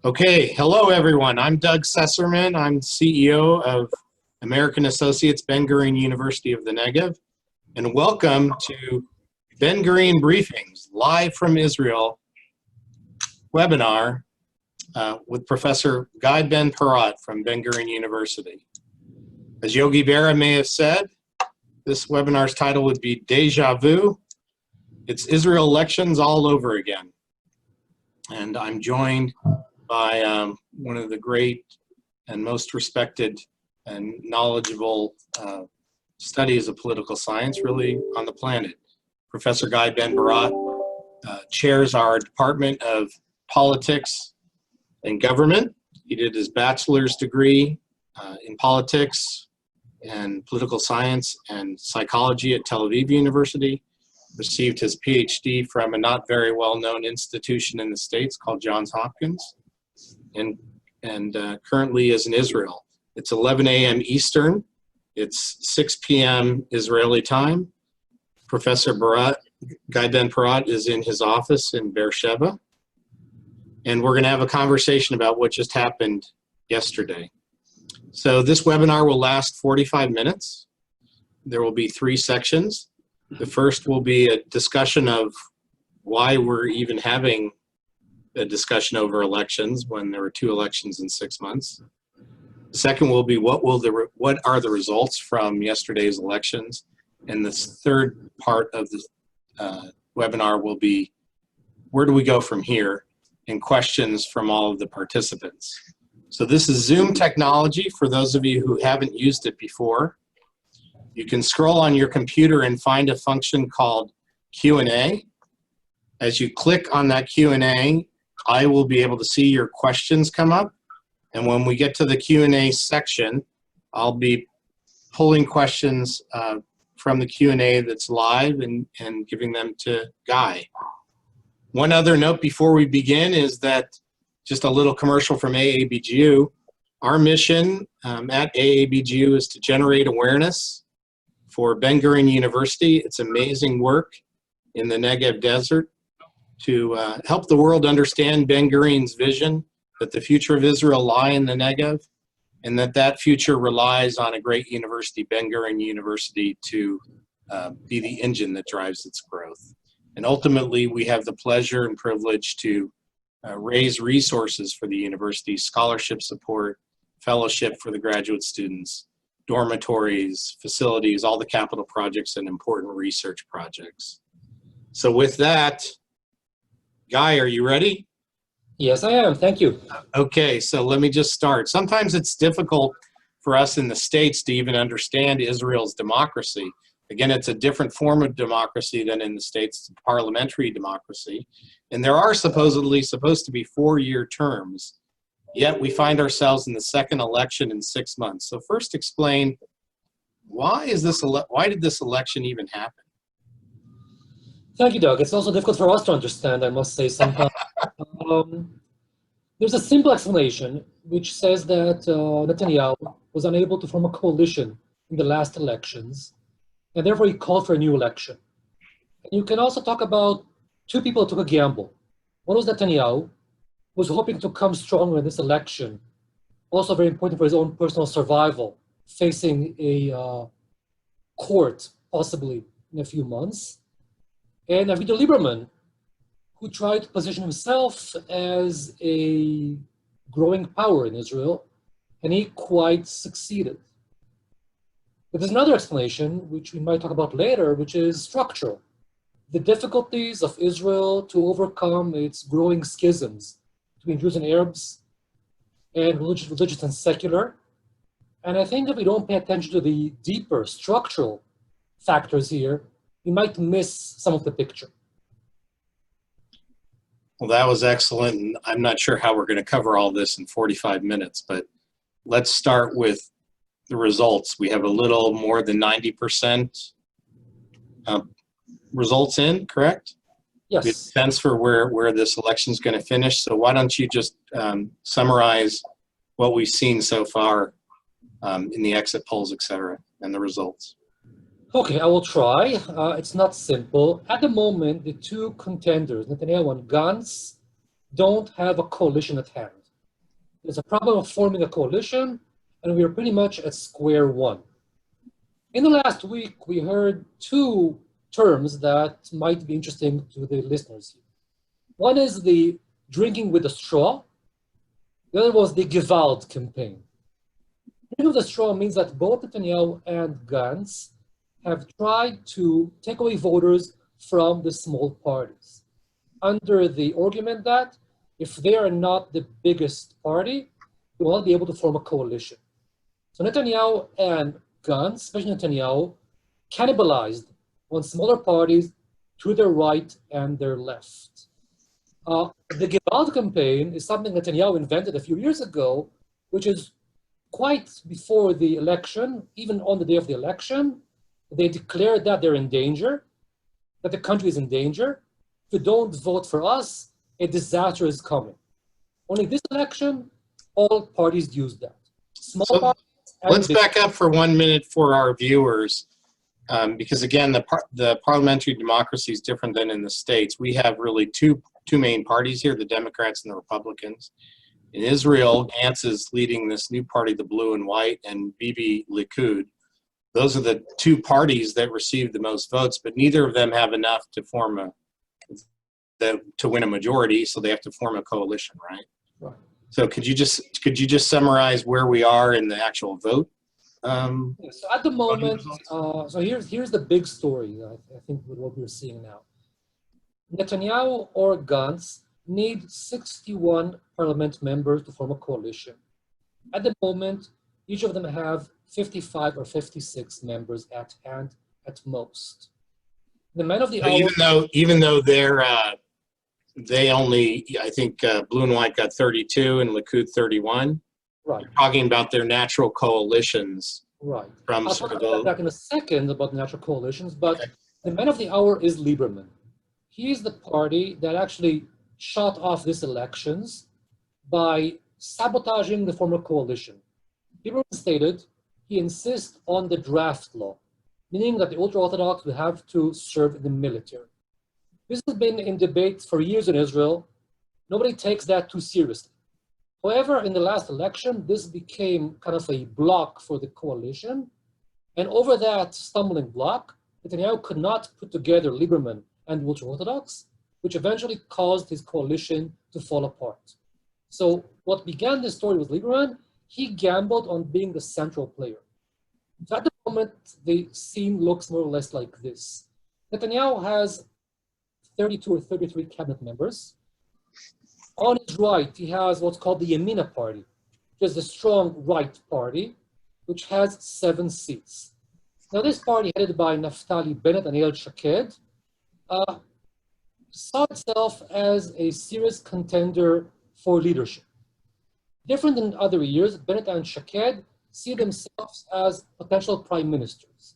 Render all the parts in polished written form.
Okay, hello everyone. I'm Doug Sesserman. I'm CEO of American Associates Ben-Gurion University of the Negev, and welcome to Ben-Gurion Briefings, live from Israel webinar with Professor Guy Ben-Porat from Ben-Gurion University. As Yogi Berra may have said, this webinar's title would be Déjà Vu. It's Israel elections all over again. And I'm joined by one of the great and most respected and knowledgeable studies of political science really on the planet. Professor Guy Ben-Porat chairs our Department of Politics and Government. He did his bachelor's degree in politics and political science and psychology at Tel Aviv University, received his PhD from a not very well-known institution in the States called Johns Hopkins, and currently is in Israel. It's 11 a.m. Eastern. It's 6 p.m. Israeli time. Professor Guy Ben-Porat is in his office in Beersheba, and we're going to have a conversation about what just happened yesterday. So this webinar will last 45 minutes. There will be 3 sections. The first will be a discussion of why we're even having a discussion over elections when there were 2 elections in 6 months. The second will be what are the results from yesterday's elections. And the third part of the webinar will be where do we go from here, and questions from all of the participants. So this is Zoom technology for those of you who haven't used it before. You can scroll on your computer and find a function called Q&A. As you click on that Q&A, I will be able to see your questions come up. And when we get to the Q&A section, I'll be pulling questions from the Q&A that's live and giving them to Guy. One other note before we begin is that just a little commercial from AABGU. Our mission at AABGU is to generate awareness for Ben-Gurion University. It's amazing work in the Negev desert to help the world understand Ben-Gurion's vision that the future of Israel lie in the Negev, and that future relies on a great university, Ben-Gurion University, to be the engine that drives its growth. And ultimately, we have the pleasure and privilege to raise resources for the university, scholarship support, fellowship for the graduate students, dormitories, facilities, all the capital projects and important research projects. So with that, Guy, are you ready? Yes, I am. Thank you. Okay, so let me just start. Sometimes it's difficult for us in the States to even understand Israel's democracy. Again, it's a different form of democracy than in the States. It's a parliamentary democracy. And there are supposedly supposed to be 4-year terms. Yet we find ourselves in the second election in 6 months. So first explain, why did this election even happen? Thank you, Doug. It's also difficult for us to understand, I must say, sometimes. There's a simple explanation, which says that Netanyahu was unable to form a coalition in the last elections, and therefore he called for a new election. And you can also talk about 2 people who took a gamble. One was Netanyahu, who was hoping to come stronger in this election, also very important for his own personal survival, facing a court possibly in a few months. And Avigdor Lieberman, who tried to position himself as a growing power in Israel, and he quite succeeded. But there's another explanation, which we might talk about later, which is structural. The difficulties of Israel to overcome its growing schisms between Jews and Arabs, and religious and secular. And I think if we don't pay attention to the deeper structural factors here, we might miss some of the picture. Well, that was excellent. And I'm not sure how we're going to cover all this in 45 minutes, but let's start with the results. We have a little more than 90% results in, correct? Yes. We have a sense for where this election is going to finish. So why don't you just summarize what we've seen so far in the exit polls, et cetera, and the results. Okay, I will try. It's not simple. At the moment, the 2 contenders, Netanyahu and Gantz, don't have a coalition at hand. There's a problem of forming a coalition, and we are pretty much at square one. In the last week, we heard two terms that might be interesting to the listeners here. One is the drinking with a straw. The other was the Gewalt campaign. Drinking with a straw means that both Netanyahu and Gantz have tried to take away voters from the small parties, under the argument that if they are not the biggest party, they will not be able to form a coalition. So Netanyahu and Gantz, especially Netanyahu, cannibalized on smaller parties to their right and their left. The Gewalt campaign is something Netanyahu invented a few years ago, which is quite before the election, even on the day of the election, they declared that they're in danger, that the country is in danger. If you don't vote for us, a disaster is coming. Only this election, all parties used that. Small parties. Let's back up for 1 minute for our viewers, because again, the parliamentary democracy is different than in the States. We have really two main parties here, the Democrats and the Republicans. In Israel, Gantz is leading this new party, the blue and white, and Bibi Likud. Those are the two parties that receive the most votes, but neither of them have enough to form to win a majority, so they have to form a coalition, right? Right. So could you just summarize where we are in the actual vote? So at the moment, so here's the big story, I think, with what we're seeing now. Netanyahu or Gantz need 61 parliament members to form a coalition. At the moment, each of them have 55 or 56 members at hand at most. The man of the hour, even though they only, I think blue and white got 32 and Likud 31. Right. You're talking about their natural coalitions. Right. From I'll sort talk of about that back in a second about the natural coalitions, but the man of the hour is Lieberman. He is the party that actually shot off these elections by sabotaging the former coalition. Lieberman stated he insists on the draft law, meaning that the ultra-Orthodox will have to serve in the military. This has been in debate for years in Israel. Nobody takes that too seriously. However, in the last election, this became kind of a block for the coalition. And over that stumbling block, Netanyahu could not put together Lieberman and ultra-Orthodox, which eventually caused his coalition to fall apart. So what began this story with Lieberman, he gambled on being the central player. So at the moment, the scene looks more or less like this. Netanyahu has 32 or 33 cabinet members. On his right, he has what's called the Yemina party, which is the strong right party, which has 7 seats. Now this party, headed by Naftali Bennett and Ayelet Shaked, saw itself as a serious contender for leadership. Different than other years, Bennett and Shaked see themselves as potential prime ministers.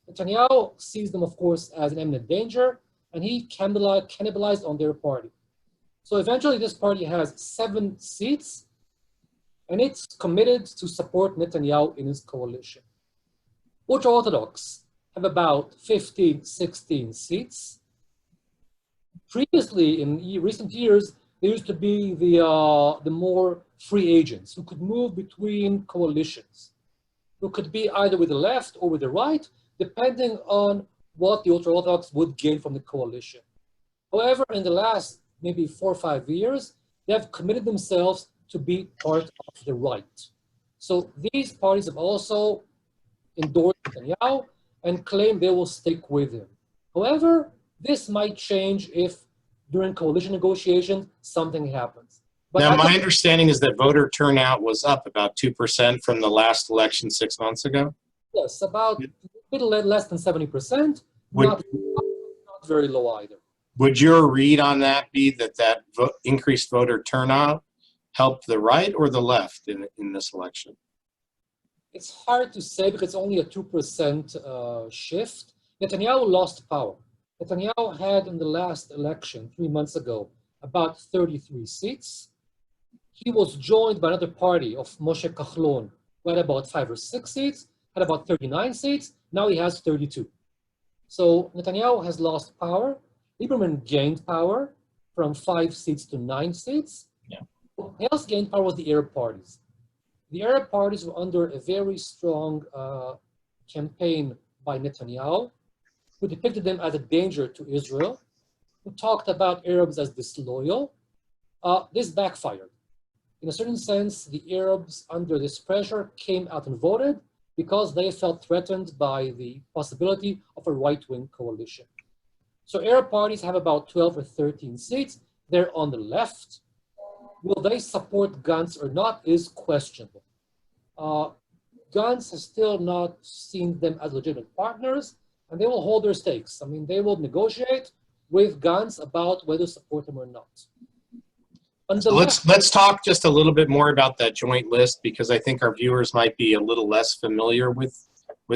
Netanyahu sees them, of course, as an imminent danger, and he cannibalized on their party. So eventually this party has 7 seats, and it's committed to support Netanyahu in his coalition. Ultra-Orthodox have about 15, 16 seats. Previously, in recent years, there used to be the more free agents who could move between coalitions, who could be either with the left or with the right, depending on what the ultra-Orthodox would gain from the coalition. However, in the last maybe 4 or 5 years, they have committed themselves to be part of the right. So these parties have also endorsed Netanyahu and claim they will stick with him. However, this might change if during coalition negotiations, something happens. But now, my understanding is that voter turnout was up about 2% from the last election 6 months ago? Yes, about a little less than 70%, not very low either. Would your read on that be that increased voter turnout helped the right or the left in this election? It's hard to say because it's only a 2% shift. Netanyahu lost power. Netanyahu had in the last election 3 months ago about 33 seats. He was joined by another party of Moshe Kahlon, who had about 5 or 6 seats, had about 39 seats. Now he has 32. So Netanyahu has lost power. Lieberman gained power from 5 seats to 9 seats. Yeah. What else gained power was the Arab parties. The Arab parties were under a very strong campaign by Netanyahu, who depicted them as a danger to Israel, who talked about Arabs as disloyal. This backfired. In a certain sense, the Arabs, under this pressure, came out and voted because they felt threatened by the possibility of a right-wing coalition. So Arab parties have about 12 or 13 seats. They're on the left. Will they support Gantz or not is questionable. Gantz has still not seen them as legitimate partners, and they will hold their stakes. I mean, they will negotiate with Gantz about whether to support him or not. So let's talk just a little bit more about that joint list, because I think our viewers might be a little less familiar with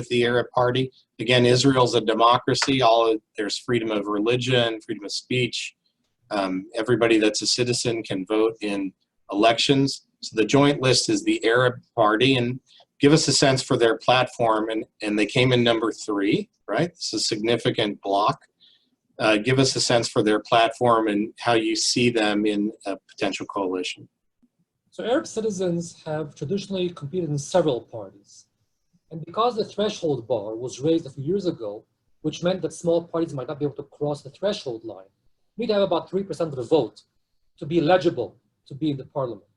the Arab Party. Again, Israel's a democracy. There's freedom of religion, freedom of speech. Everybody that's a citizen can vote in elections. So the joint list is the Arab Party, and give us a sense for their platform. And they came in number 3, right? It's a significant block. Give us a sense for their platform and how you see them in a potential coalition. So Arab citizens have traditionally competed in several parties. And because the threshold bar was raised a few years ago, which meant that small parties might not be able to cross the threshold line, you need to have about 3% of the vote to be eligible to be in the parliament.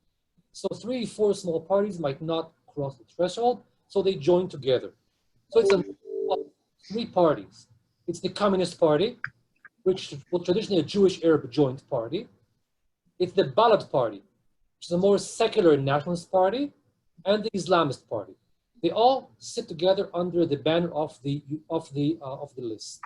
So 3, 4 small parties might not cross the threshold, so they join together. So it's 3 parties. It's the Communist Party, which was traditionally a Jewish Arab joint party. It's the Balad Party, which is a more secular nationalist party, and the Islamist Party. They all sit together under the banner of the list.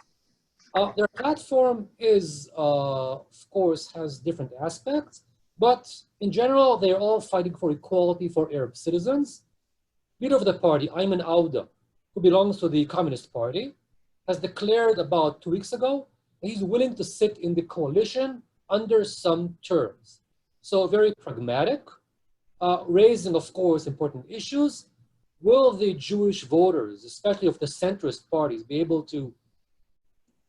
Their platform is, of course, has different aspects, but in general, they're all fighting for equality for Arab citizens. Leader of the party, Ayman Auda, who belongs to the Communist Party, has declared about 2 weeks ago that he's willing to sit in the coalition under some terms. So very pragmatic, raising, of course, important issues. Will the Jewish voters, especially of the centrist parties, be able to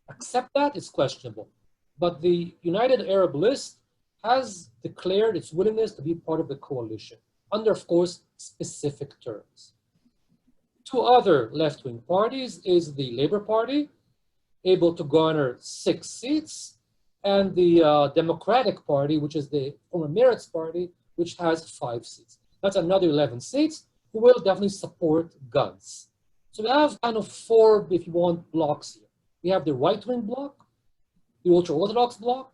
accept that? It's questionable. But the United Arab List has declared its willingness to be part of the coalition under, of course, specific terms. 2 other left-wing parties is the Labour Party, able to garner 6 seats, and the Democratic Party, which is the former Meretz Party, which has 5 seats. That's another 11 seats, who will definitely support Gantz. So we have kind of 4, if you want, blocks here. We have the right-wing bloc, the ultra-Orthodox bloc,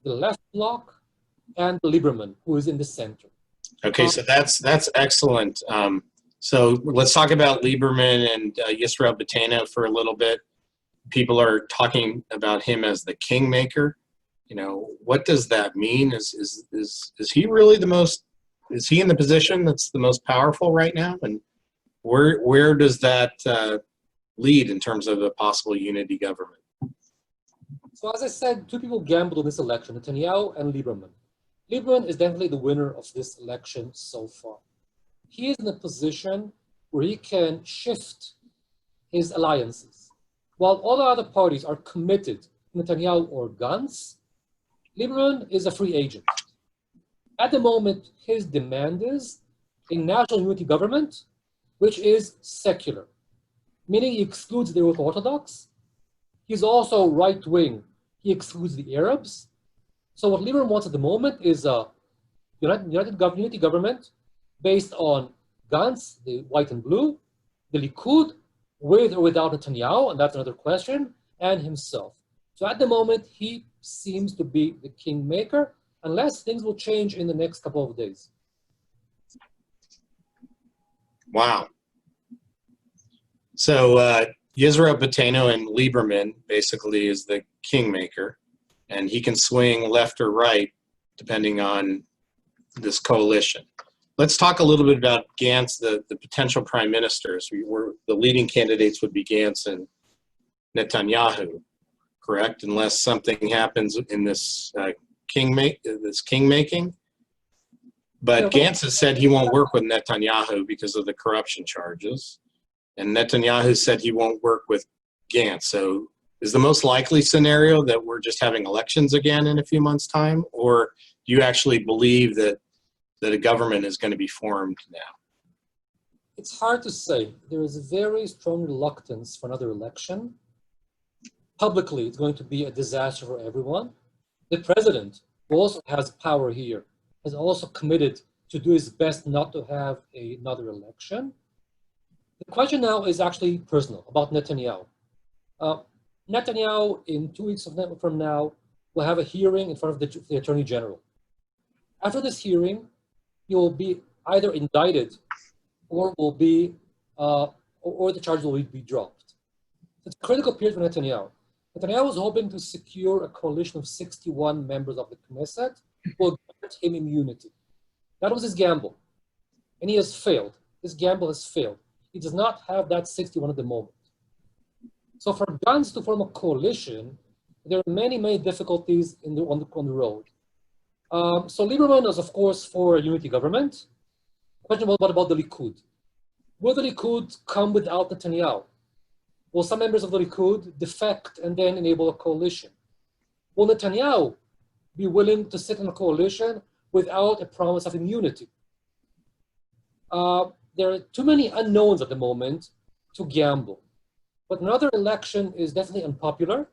the left bloc, and Lieberman, who is in the center. Okay, so that's excellent. So let's talk about Lieberman and Yisrael Beiteinu for a little bit. People are talking about him as the kingmaker. You know, what does that mean? Is he really the most? Is he in the position that's the most powerful right now? And where does that lead in terms of a possible unity government? So as I said, 2 people gambled on this election, Netanyahu and Lieberman. Lieberman is definitely the winner of this election so far. He is in a position where he can shift his alliances. While all the other parties are committed to Netanyahu or Gantz, Lieberman is a free agent. At the moment, his demand is a national unity government, which is secular, meaning he excludes the Orthodox. He's also right-wing. He excludes the Arabs. So what Lieberman wants at the moment is a unity government based on Gantz, the white and blue, the Likud, with or without Netanyahu, and that's another question, and himself. So at the moment, he seems to be the kingmaker, unless things will change in the next couple of days. Wow. So Yisrael Beiteinu and Lieberman basically is the kingmaker, and he can swing left or right depending on this coalition. Let's talk a little bit about Gantz, the potential prime ministers. The leading candidates would be Gantz and Netanyahu, correct? Unless something happens in this king-making. But Gantz has said he won't work with Netanyahu because of the corruption charges. And Netanyahu said he won't work with Gantz. So is the most likely scenario that we're just having elections again in a few months' time? Or do you actually believe that that a government is going to be formed now? It's hard to say. There is a very strong reluctance for another election. Publicly, it's going to be a disaster for everyone. The president, who also has power here, has also committed to do his best not to have another election. The question now is actually personal about Netanyahu. Netanyahu, in 2 weeks from now, will have a hearing in front of the Attorney General. After this hearing, he will be either indicted or will be, or the charges will be dropped. It's a critical period for Netanyahu. Netanyahu was hoping to secure a coalition of 61 members of the Knesset who will grant him immunity. That was his gamble, and he has failed. His gamble has failed. He does not have that 61 at the moment. So for Gantz to form a coalition, there are many, many difficulties on the road. So Lieberman is, of course, for a unity government. Question, what about the Likud? Will the Likud come without Netanyahu? Will some members of the Likud defect and then enable a coalition? Will Netanyahu be willing to sit in a coalition without a promise of immunity? There are too many unknowns at the moment to gamble. But another election is definitely unpopular,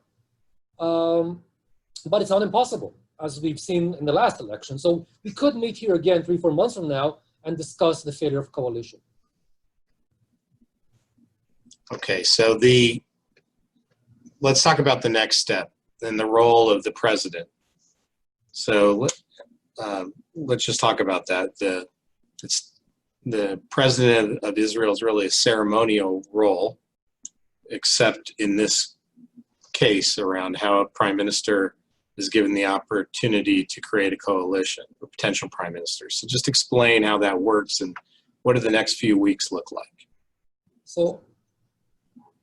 but it's not impossible, as we've seen in the last election. So we could meet here again 3-4 months from now and discuss the failure of coalition. Okay, so let's talk about the next step and the role of the president. So let's just talk about that. The president of Israel is really a ceremonial role, except in this case around how a prime minister is given the opportunity to create a coalition or potential prime minister. So just explain how that works and what do the next few weeks look like? So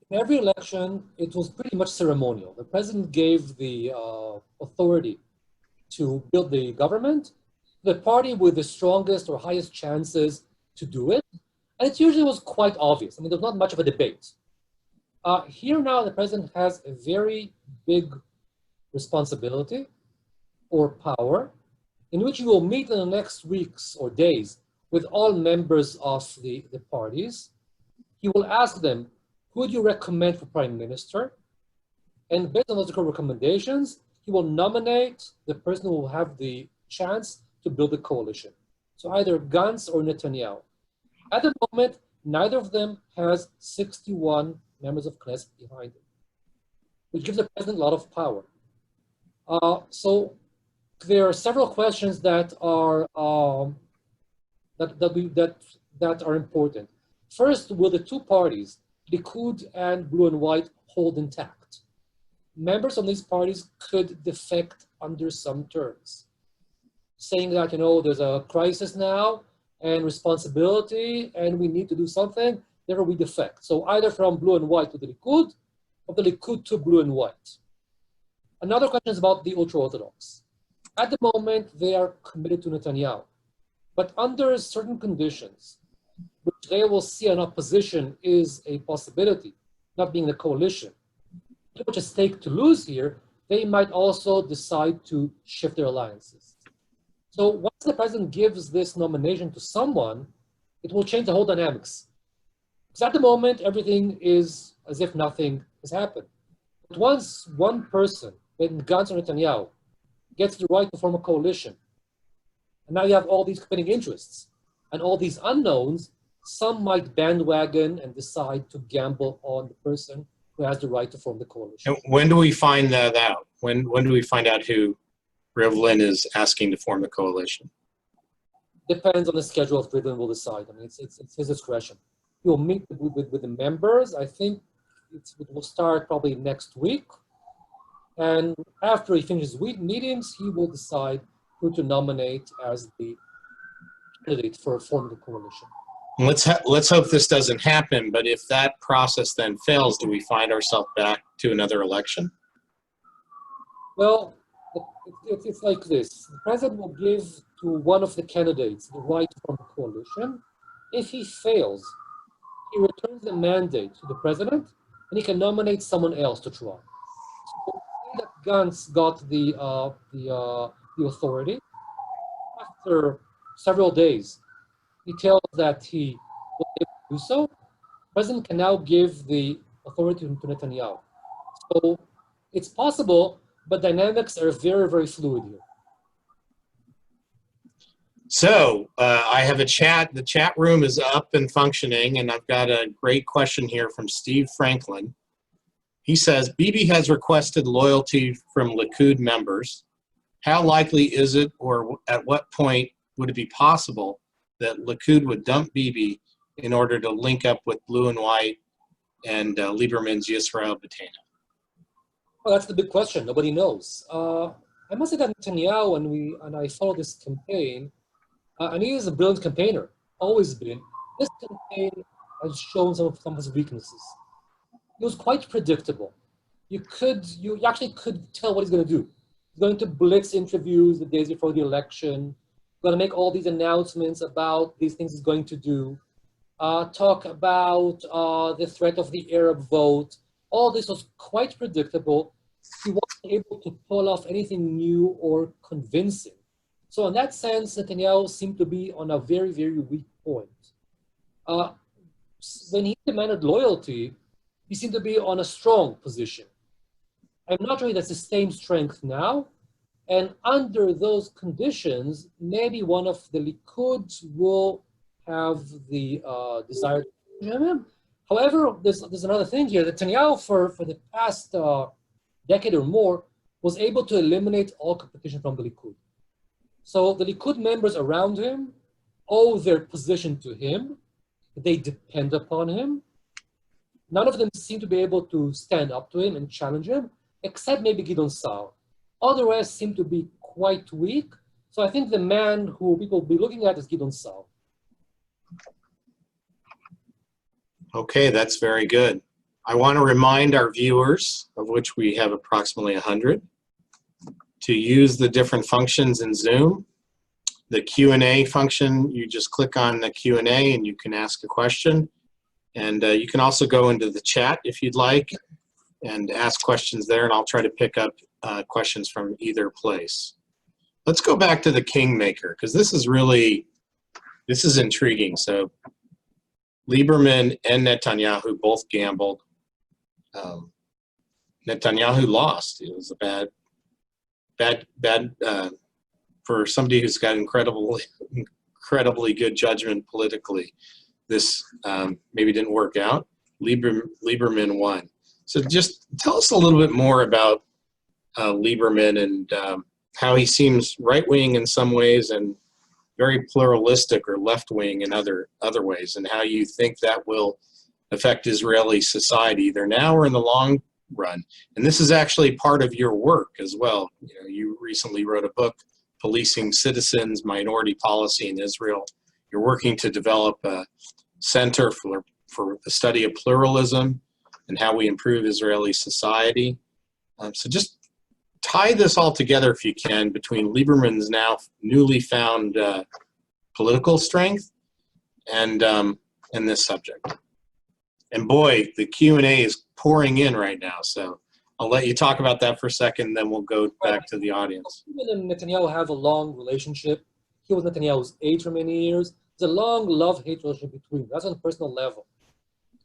in every election, it was pretty much ceremonial. The president gave the authority to build the government, the party with the strongest or highest chances to do it. And it usually was quite obvious. I mean, there's not much of a debate. Here now, the president has a very big responsibility or power in which he will meet in the next weeks or days with all members of the parties. He will ask them, who do you recommend for prime minister? And based on those recommendations, he will nominate the person who will have the chance to build a coalition. So either Gantz or Netanyahu. At the moment, neither of them has 61 members of Knesset behind him, which gives the president a lot of power. So there are several questions that are that are important. First, will the two parties, Likud and Blue and White, hold intact? Members of these parties could defect under some terms, saying that, you know, there's a crisis now and responsibility and we need to do something, therefore we defect. So either from Blue and White to the Likud, or the Likud to Blue and White. Another question is about the ultra-Orthodox. At the moment, they are committed to Netanyahu, but under certain conditions, which they will see an opposition is a possibility, not being a coalition, which is stake to lose here, they might also decide to shift their alliances. So once the president gives this nomination to someone, it will change the whole dynamics. Because at the moment, everything is as if nothing has happened. But once one person, Gantz or Netanyahu, gets the right to form a coalition, and now you have all these competing interests and all these unknowns, some might bandwagon and decide to gamble on the person who has the right to form the coalition. And when do we find that out? When do we find out who Rivlin is asking to form the coalition? Depends on the schedule of Rivlin will decide. I mean, it's his discretion. He will meet with the members. I think it will start probably next week. And after he finishes meetings, he will decide who to nominate as the candidate for forming the coalition. Let's hope this doesn't happen, but if that process then fails, do we find ourselves back to another election? Well, it's like this. The president will give to one of the candidates the right to form a coalition. If he fails, he returns the mandate to the president, and he can nominate someone else to try. So say that Gantz got the authority. After several days. He tells that he will be able to do so. The president can now give the authority to Netanyahu. So it's possible, but dynamics are very, very fluid here. So I have a chat. The chat room is up and functioning, and I've got a great question here from Steve Franklin. He says, Bibi has requested loyalty from Likud members. How likely is it, or at what point would it be possible that Likud would dump Bibi in order to link up with Blue and White and Lieberman's Yisrael B'Tena? Well, that's the big question. Nobody knows. I must say that Netanyahu, and I follow this campaign, and he is a brilliant campaigner, always been. This campaign has shown some of his weaknesses. He was quite predictable. You actually could tell what he's going to do. He's going to blitz interviews the days before the election. He's going to make all these announcements about these things he's going to do. Talk about the threat of the Arab vote. All this was quite predictable. He wasn't able to pull off anything new or convincing. So in that sense, Netanyahu seemed to be on a very, very weak point. When he demanded loyalty, he seemed to be on a strong position. I'm not sure that's the same strength now. And under those conditions, maybe one of the Likud will have the desire to him. However, there's another thing here. Netanyahu, for the past decade or more, was able to eliminate all competition from the Likud. So the Likud members around him owe their position to him. They depend upon him. None of them seem to be able to stand up to him and challenge him, except maybe Gideon Sa'ar. Otherwise seem to be quite weak. So I think the man who people will be looking at is Gideon Sa'ar. Okay, that's very good. I want to remind our viewers, of which we have approximately 100, to use the different functions in Zoom. The Q&A function, you just click on the Q&A and you can ask a question. And you can also go into the chat if you'd like and ask questions there, and I'll try to pick up questions from either place. Let's go back to the Kingmaker, because this is intriguing. So Lieberman and Netanyahu both gambled. Netanyahu lost. It was a bad for somebody who's got incredibly good judgment politically. This maybe didn't work out. Lieberman won. So just tell us a little bit more about Lieberman and how he seems right-wing in some ways and very pluralistic or left-wing in other ways, and how you think that will affect Israeli society either now or in the long run. And this is actually part of your work as well. You know, you recently wrote a book, Policing Citizens, Minority Policy in Israel. You're working to develop a center for the study of pluralism and how we improve Israeli society. So just tie this all together if you can between Lieberman's now newly found political strength and this subject. And boy, the Q&A is pouring in right now, so I'll let you talk about that for a second, then we'll go back to the audience. Lieberman and Netanyahu have a long relationship. He was Netanyahu's aide for many years. There's a long love-hate relationship between them. That's on a personal level.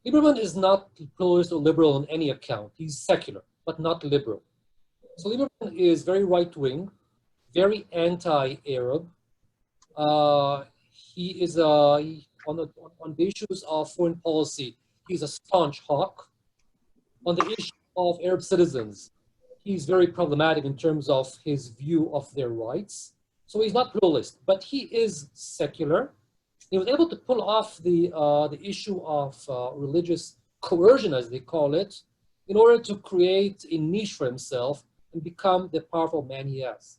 Lieberman is not pluralist or liberal on any account. He's secular, but not liberal. So Lieberman is very right-wing, very anti-Arab. He is on the issues of foreign policy. He's a staunch hawk. On the issue of Arab citizens, he's very problematic in terms of his view of their rights. So he's not pluralist, but he is secular. He was able to pull off the issue of religious coercion, as they call it, in order to create a niche for himself and become the powerful man he is.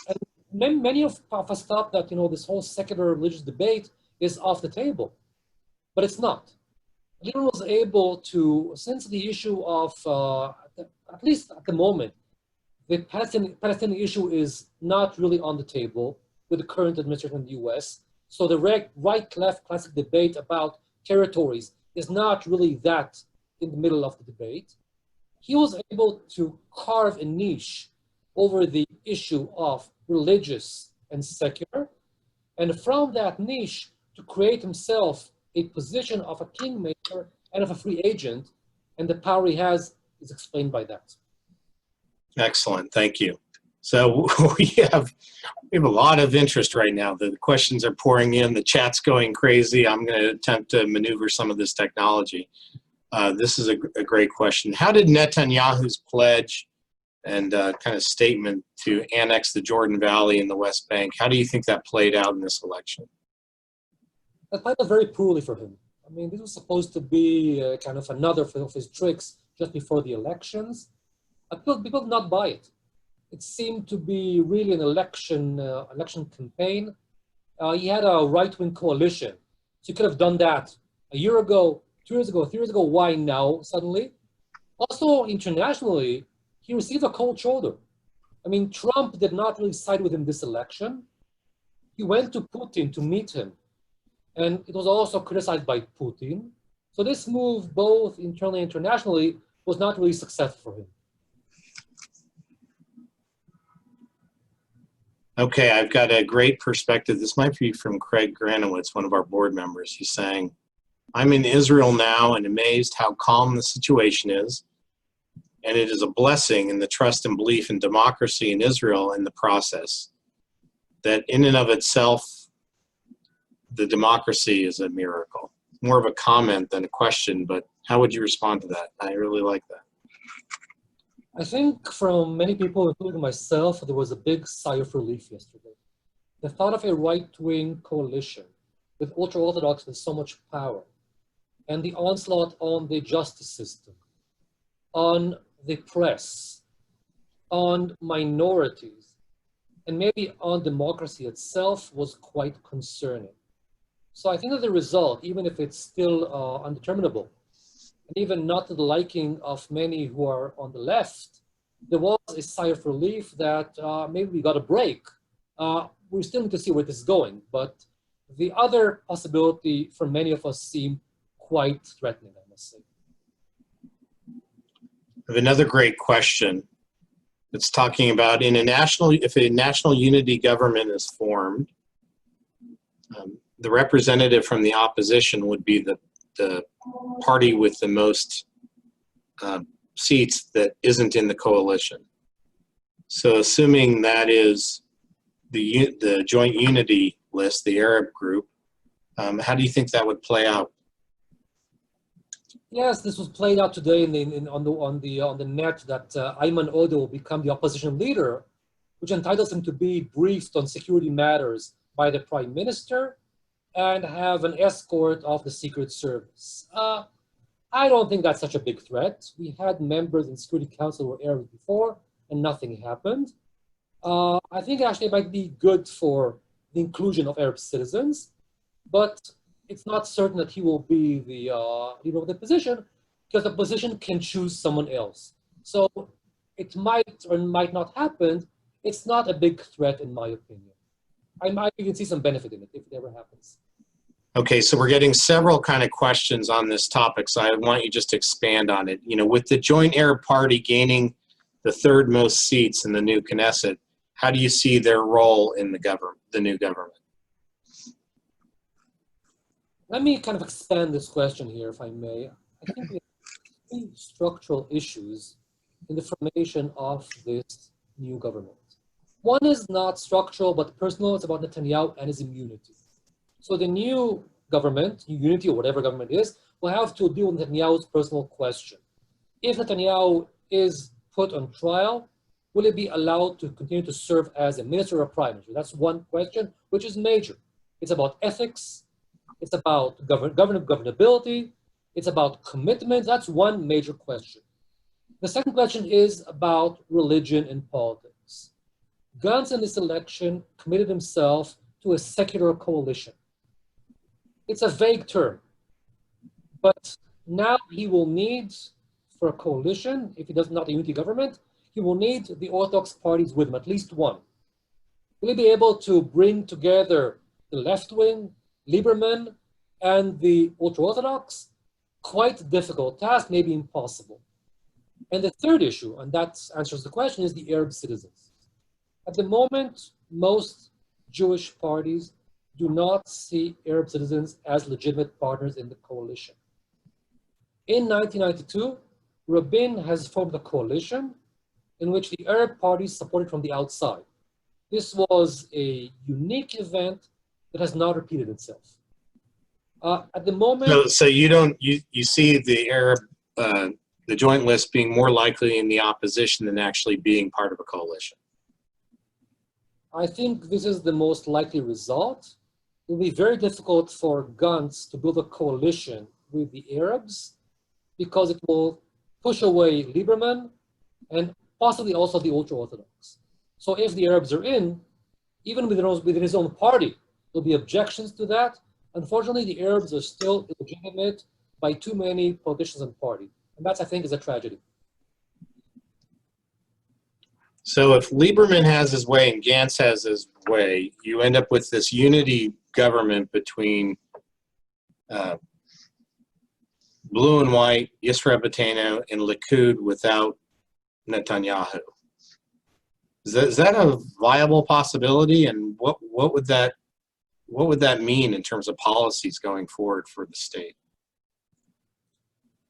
And many of us thought that, you know, this whole secular religious debate is off the table, but it's not. Lieberman was able to, since the issue of, at least at the moment, the Palestinian issue is not really on the table with the current administration in the US. So the right-left classic debate about territories is not really that in the middle of the debate. He was able to carve a niche over the issue of religious and secular, and from that niche to create himself a position of a kingmaker and of a free agent, and the power he has is explained by that. Excellent, thank you. So we have a lot of interest right now. The questions are pouring in, the chat's going crazy. I'm going to attempt to maneuver some of this technology. This is a great question. How did Netanyahu's pledge and kind of statement to annex the Jordan Valley and the West Bank, how do you think that played out in this election? That played out very poorly for him. I mean, this was supposed to be kind of another of his tricks just before the elections. People did not buy it. It seemed to be really an election campaign. He had a right-wing coalition. So he could have done that a year ago, 2 years ago, 3 years ago. Why now, suddenly? Also, internationally, he received a cold shoulder. I mean, Trump did not really side with him this election. He went to Putin to meet him. And it was also criticized by Putin. So this move, both internally and internationally, was not really successful for him. Okay, I've got a great perspective. This might be from Craig Granowitz, one of our board members. He's saying, I'm in Israel now and amazed how calm the situation is. And it is a blessing in the trust and belief in democracy in Israel in the process. That in and of itself, the democracy is a miracle. More of a comment than a question, but how would you respond to that? I really like that. I think from many people, including myself, there was a big sigh of relief yesterday. The thought of a right-wing coalition with ultra-Orthodox with so much power, and the onslaught on the justice system, on the press, on minorities, and maybe on democracy itself was quite concerning. So I think that the result, even if it's still undeterminable, and even not to the liking of many who are on the left, there was a sigh of relief that maybe we got a break. We still need to see where this is going, but the other possibility for many of us seem quite threatening, I must say. I have another great question. It's talking about if a national unity government is formed, the representative from the opposition would be the party with the most seats that isn't in the coalition. So assuming that is the joint unity list, the Arab group, how do you think that would play out? Yes, this was played out today on the net that Ayman Odeh will become the opposition leader, which entitles him to be briefed on security matters by the prime minister and have an escort of the Secret Service. I don't think that's such a big threat. We had members in Security Council who were Arabs before, and nothing happened. I think actually it might be good for the inclusion of Arab citizens, but it's not certain that he will be the leader of the position, because the position can choose someone else. So it might or might not happen. It's not a big threat, in my opinion. I might even see some benefit in it if it ever happens. Okay, so we're getting several kind of questions on this topic, so I want you just to expand on it. You know, with the Joint Arab Party gaining the third most seats in the new Knesset, how do you see their role in the new government? Let me kind of expand this question here, if I may. I think we have three structural issues in the formation of this new government. One is not structural, but personal. It's about Netanyahu and his immunity. So the new government, new unity or whatever government is, will have to deal with Netanyahu's personal question. If Netanyahu is put on trial, will he be allowed to continue to serve as a minister or prime minister? That's one question, which is major. It's about ethics. It's about governability. It's about commitment. That's one major question. The second question is about religion and politics. Gantz in this election committed himself to a secular coalition. It's a vague term, but now he will need, for a coalition, if he does not a unity government, he will need the Orthodox parties with him, at least one. Will he be able to bring together the left wing, Lieberman, and the ultra-Orthodox? Quite difficult task, maybe impossible. And the third issue, and that answers the question, is the Arab citizens. At the moment, most Jewish parties do not see Arab citizens as legitimate partners in the coalition. In 1992, Rabin has formed a coalition in which the Arab parties supported from the outside. This was a unique event that has not repeated itself. At the moment, So you see the Arab, the joint list being more likely in the opposition than actually being part of a coalition. I think this is the most likely result. It will be very difficult for Gantz to build a coalition with the Arabs because it will push away Lieberman and possibly also the ultra-Orthodox. So if the Arabs are in, even within his own party, there'll be objections to that. Unfortunately, the Arabs are still illegitimate by too many politicians and party. And that, I think, is a tragedy. So if Lieberman has his way and Gantz has his way, you end up with this unity government between blue and white, Yisrael Beitenu, and Likud without Netanyahu. Is that a viable possibility? And what would that mean in terms of policies going forward for the state?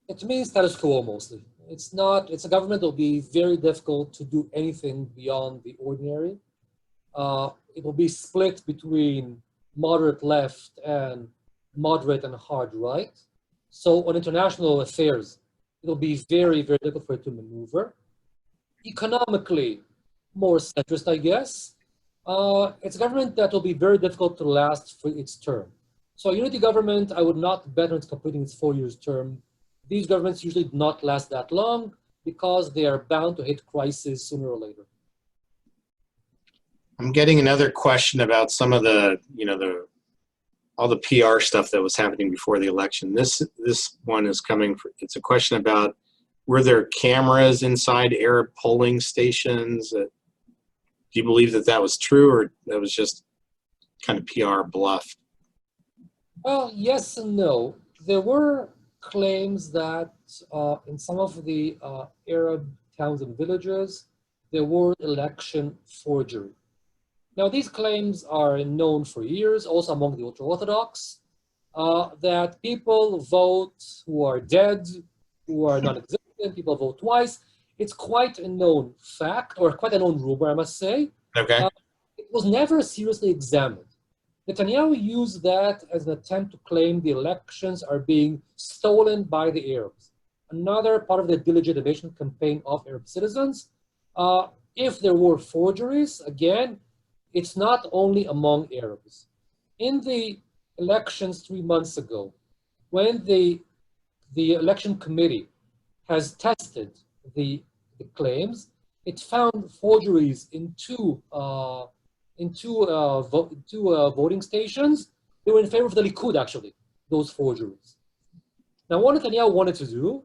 It means status quo mostly. It's a government that will be very difficult to do anything beyond the ordinary. It will be split between moderate left and moderate and hard right. So on international affairs, it'll be very, very difficult for it to maneuver. Economically, more centrist, I guess. It's a government that will be very difficult to last for its term. So a unity government, I would not bet on it completing its 4 years term. These governments usually do not last that long because they are bound to hit crisis sooner or later. I'm getting another question about some of the, all the PR stuff that was happening before the election. This one is coming, it's a question about, were there cameras inside Arab polling stations? Do you believe that was true, or that was just kind of PR bluff? Well, yes and no. There were claims that in some of the Arab towns and villages, there were election forgery. Now, these claims are known for years, also among the ultra-Orthodox, that people vote who are dead, who are non-existent, people vote twice. It's quite a known fact, or quite a known rumor, I must say. Okay. It was never seriously examined. Netanyahu used that as an attempt to claim the elections are being stolen by the Arabs. Another part of the delegitimation campaign of Arab citizens. If there were forgeries, again, it's not only among Arabs. In the elections 3 months ago, when the election committee has tested the claims, it found forgeries in two voting stations. They were in favor of the Likud, actually, those forgeries. Now, what Netanyahu wanted to do,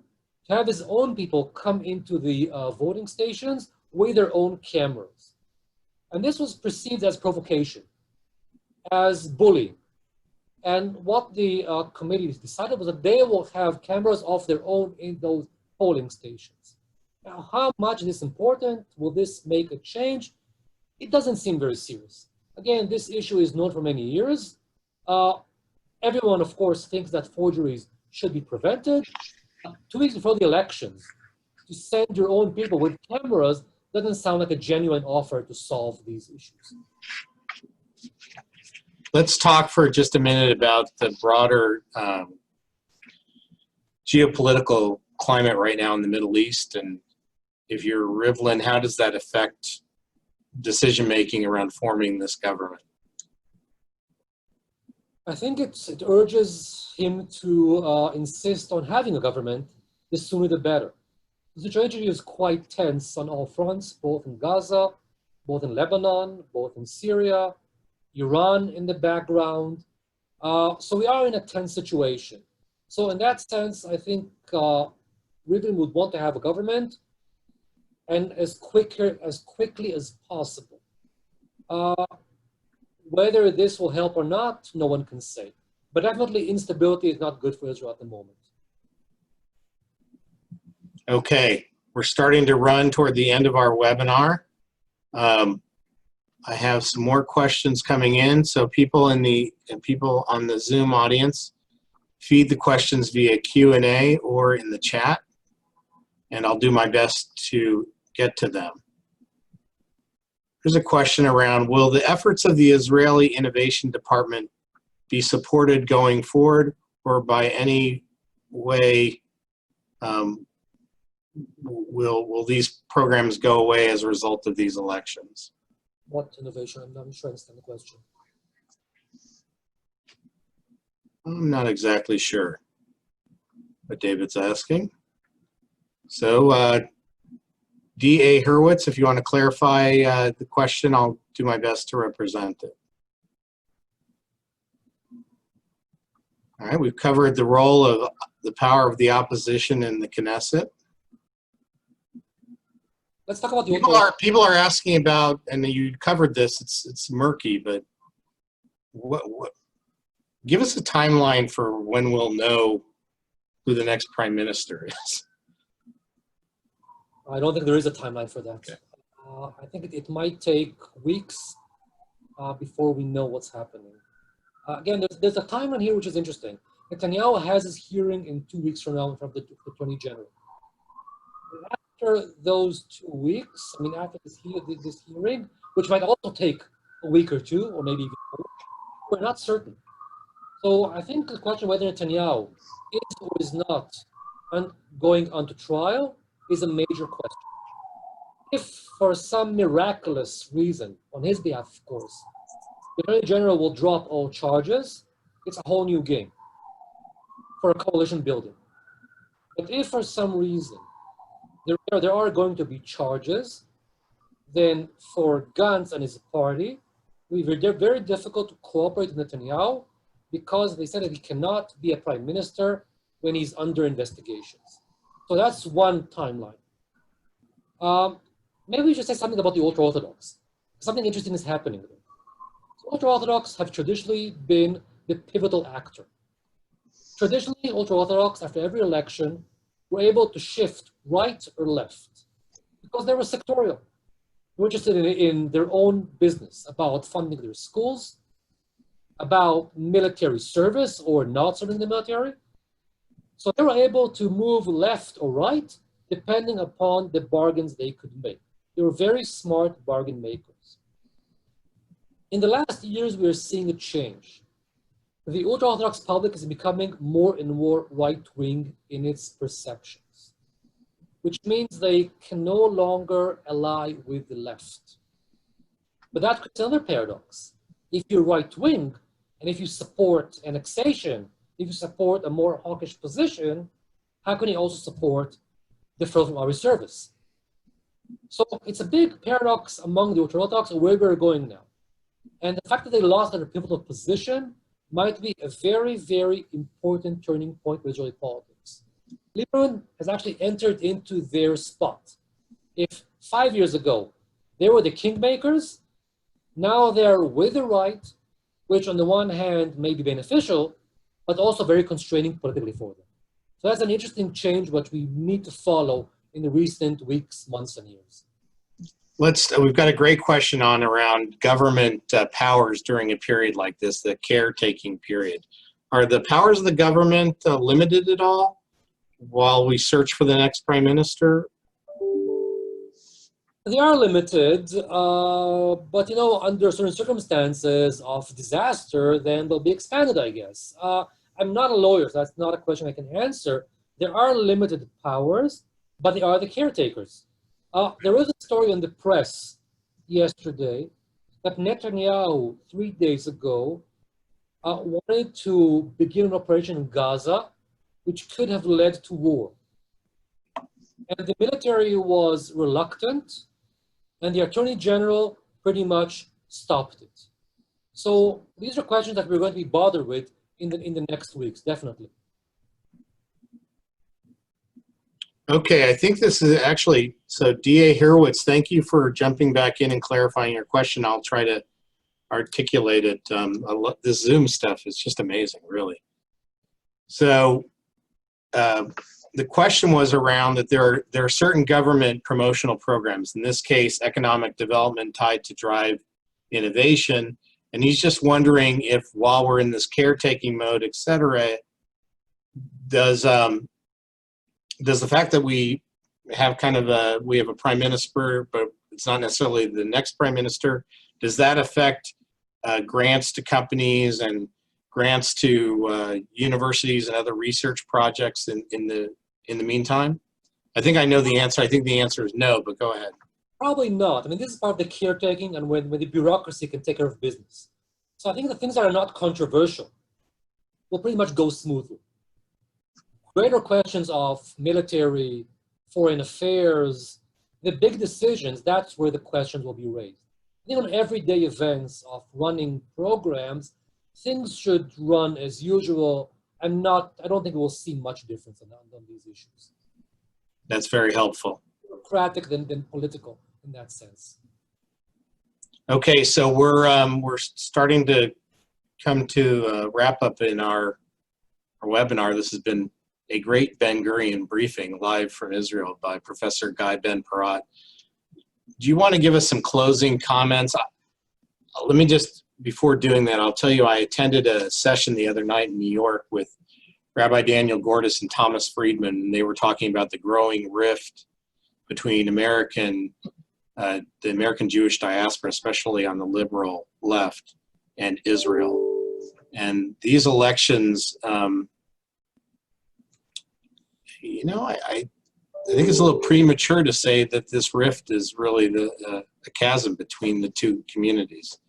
to have his own people come into the voting stations with their own cameras. And this was perceived as provocation, as bullying. And what the committee decided was that they will have cameras of their own in those polling stations. Now, how much is this important? Will this make a change? It doesn't seem very serious. Again, this issue is known for many years. Everyone, of course, thinks that forgeries should be prevented. 2 weeks before the elections, to send your own people with cameras doesn't sound like a genuine offer to solve these issues. Let's talk for just a minute about the broader geopolitical climate right now in the Middle East. And if you're Rivlin, how does that affect decision-making around forming this government? I think it urges him to insist on having a government, the sooner the better. The situation is quite tense on all fronts, both in Gaza, both in Lebanon, both in Syria, Iran in the background. So we are in a tense situation. So in that sense, I think Rivlin would want to have a government and as quickly as possible. Whether this will help or not, no one can say. But definitely instability is not good for Israel at the moment. Okay, we're starting to run toward the end of our webinar. I have some more questions coming in, so people on the Zoom audience, feed the questions via Q&A or in the chat, and I'll do my best to get to them. Here's a question around, will the efforts of the Israeli Innovation Department be supported going forward, or by any way will these programs go away as a result of these elections? What innovation? I'm not sure I understand the question. I'm not exactly sure what David's asking. So D.A. Hurwitz, if you want to clarify the question, I'll do my best to represent it. All right, we've covered the role of the power of the opposition in the Knesset. Let's talk about the people are asking about, and you covered this, it's murky, but give us a timeline for when we'll know who the next prime minister is. I don't think there is a timeline for that. Okay. I think it might take weeks before we know what's happening. Again, there's a timeline here which is interesting. Netanyahu has his hearing in 2 weeks from now in front of the Attorney General. After those 2 weeks, I mean, after this hearing, which might also take a week or two, or maybe even more, we're not certain. So I think the question whether Netanyahu is or is not going onto trial is a major question. If for some miraculous reason, on his behalf, of course, the Attorney General will drop all charges, it's a whole new game for a coalition building. But if for some reason there are going to be charges, then for Gantz and his party, they're very difficult to cooperate with Netanyahu because they said that he cannot be a prime minister when he's under investigations. So that's one timeline. Maybe we should say something about the ultra-Orthodox. Something interesting is happening there. So ultra-Orthodox have traditionally been the pivotal actor. Traditionally, ultra-Orthodox, after every election, were able to shift right or left because they were sectorial. They were interested in their own business about funding their schools, about military service or not serving the military. So they were able to move left or right depending upon the bargains they could make. They were very smart bargain makers. In the last years, we are seeing a change. The ultra-Orthodox public is becoming more and more right-wing in its perceptions, which means they can no longer ally with the left. But that creates another paradox. If you're right-wing, and if you support annexation, if you support a more hawkish position, how can you also support deferral from army service? So it's a big paradox among the ultra-Orthodox of where we're going now. And the fact that they lost their pivotal position might be a very, very important turning point for Israeli politics. Lieberman has actually entered into their spot. If 5 years ago they were the kingmakers, now they're with the right, which on the one hand may be beneficial, but also very constraining politically for them. So that's an interesting change which we need to follow in the recent weeks, months, and years. We've got a great question on around government powers during a period like this, the caretaking period. Are the powers of the government limited at all while we search for the next prime minister? They are limited, but you know, under certain circumstances of disaster, then they'll be expanded, I guess. I'm not a lawyer, so that's not a question I can answer. There are limited powers, but they are the caretakers. There was a story in the press yesterday that Netanyahu, 3 days ago, wanted to begin an operation in Gaza, which could have led to war. And the military was reluctant, and the Attorney General pretty much stopped it. So these are questions that we're going to be bothered with in the next weeks, definitely. Okay, I think this is actually, so D.A. Hurwitz, thank you for jumping back in and clarifying your question. I'll try to articulate it. This Zoom stuff is just amazing, really. So the question was around that there are certain government promotional programs, in this case, economic development tied to drive innovation. And he's just wondering if, while we're in this caretaking mode, et cetera, does the fact that we have a prime minister, but it's not necessarily the next prime minister, does that affect grants to companies and grants to universities and other research projects in the meantime? I think I know the answer. I think the answer is no, but go ahead. Probably not. I mean, this is part of the caretaking and when the bureaucracy can take care of business. So I think the things that are not controversial will pretty much go smoothly. Greater questions of military, foreign affairs, the big decisions, that's where the questions will be raised. I think on everyday events of running programs, things should run as usual. I don't think we'll see much difference on these issues. That's very helpful. Democratic than political in that sense. Okay, so we're starting to come to a wrap up in our webinar. This has been a great Ben-Gurion briefing live from Israel by Professor Guy Ben-Porat. Do you want to give us some closing comments? Let me just, before doing that, I'll tell you I attended a session the other night in New York with Rabbi Daniel Gordis and Thomas Friedman, and they were talking about the growing rift between the American Jewish diaspora, especially on the liberal left, and Israel. And these elections, I think it's a little premature to say that this rift is really a chasm between the two communities.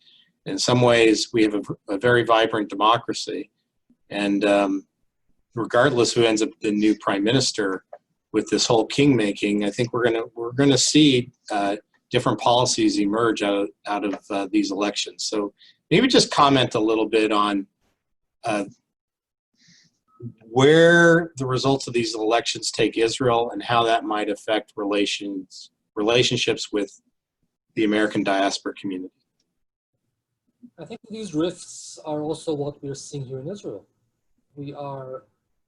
In some ways, we have a very vibrant democracy, and regardless who ends up the new prime minister with this whole king-making, I think we're gonna see different policies emerge out of these elections. So maybe just comment a little bit on where the results of these elections take Israel and how that might affect relationships with the American diaspora community. I think these rifts are also what we're seeing here in Israel.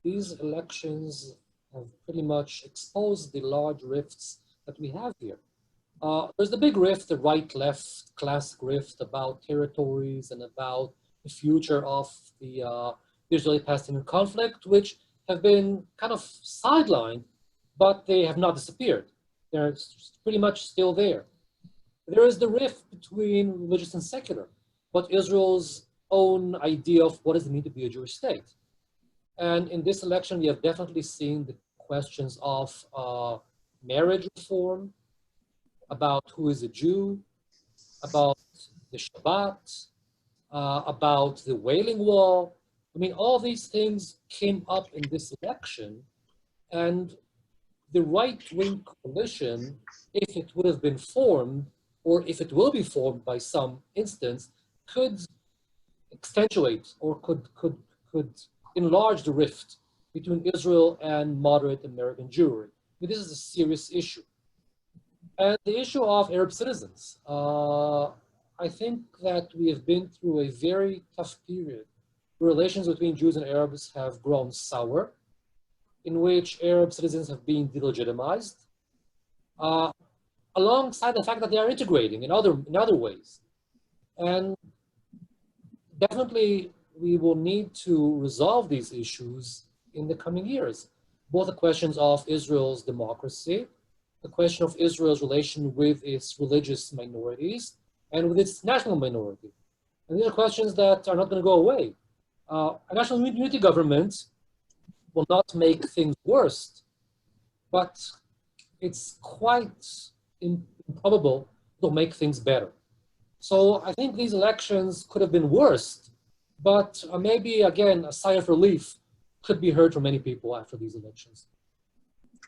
These elections have pretty much exposed the large rifts that we have here. There's the big rift, the right-left classic rift about territories and about the future of the Israeli-Palestinian conflict, which have been kind of sidelined, but they have not disappeared. They're pretty much still there. There is the rift between religious and secular, but Israel's own idea of what does it mean to be a Jewish state. And in this election, we have definitely seen the questions of marriage reform, about who is a Jew, about the Shabbat, about the Wailing Wall. I mean, all these things came up in this election, and the right-wing coalition, if it would have been formed, or if it will be formed by some instance, could accentuate or could enlarge the rift between Israel and moderate American Jewry. I mean, this is a serious issue. And the issue of Arab citizens. I think that we have been through a very tough period. Relations between Jews and Arabs have grown sour, in which Arab citizens have been delegitimized, alongside the fact that they are integrating in other ways. And definitely we will need to resolve these issues in the coming years. Both the questions of Israel's democracy, the question of Israel's relation with its religious minorities, and with its national minority. And these are questions that are not going to go away. A national unity government will not make things worse, but it's quite improbable to make things better. So I think these elections could have been worse, but maybe, again, a sigh of relief could be heard from many people after these elections.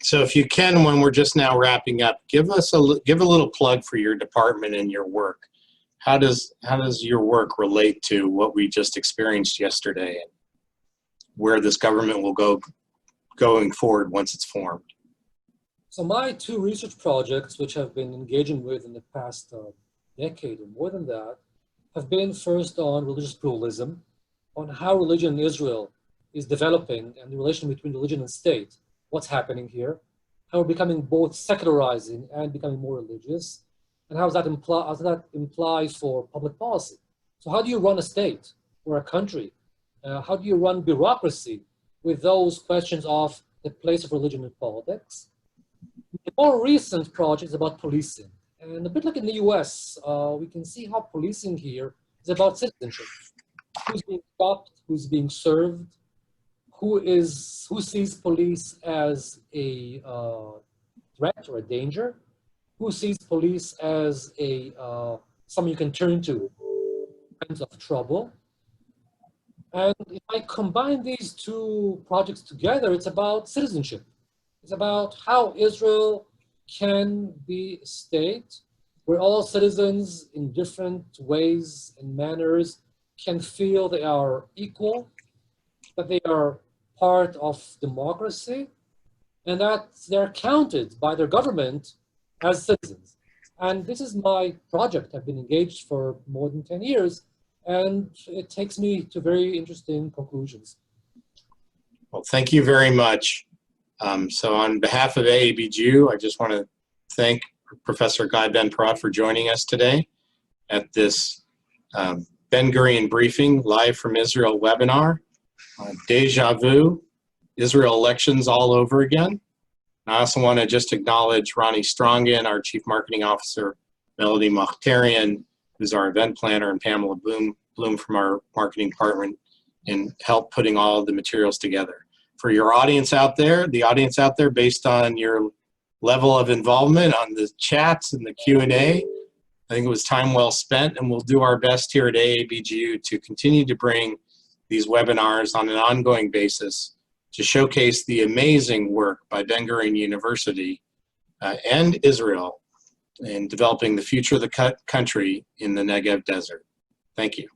So if you can, when we're just now wrapping up, give a little plug for your department and your work. How does your work relate to what we just experienced yesterday and where this government will go going forward once it's formed? So my two research projects, which I've been engaging with in the past decade or more than that, have been first on religious pluralism, on how religion in Israel is developing and the relation between religion and state, what's happening here, how we're becoming both secularizing and becoming more religious, And how does that imply for public policy? So how do you run a state or a country? How do you run bureaucracy with those questions of the place of religion in politics? The more recent project is about policing. And a bit like in the US, we can see how policing here is about citizenship. Who's being stopped, who's being served, who sees police as a threat or a danger, who sees police as someone you can turn to in times of trouble. And if I combine these two projects together, it's about citizenship. It's about how Israel can be a state where all citizens in different ways and manners can feel they are equal, that they are part of democracy, and that they're counted by their government as citizens. And this is my project. I've been engaged for more than 10 years, and it takes me to very interesting conclusions. Well, thank you very much. So on behalf of AABGU, I just want to thank Professor Guy Ben-Porat for joining us today at this Ben-Gurion briefing live from Israel webinar on Déjà Vu, Israel elections all over again. And I also want to just acknowledge Ronnie Strongen, our Chief Marketing Officer, Melody Mokhtarian, who's our event planner, and Pamela Bloom from our marketing department, in help putting all of the materials together. For your audience out there, based on your level of involvement on the chats and the Q&A, I think it was time well spent, and we'll do our best here at AABGU to continue to bring these webinars on an ongoing basis to showcase the amazing work by Ben-Gurion University and Israel in developing the future of the country in the Negev desert. Thank you.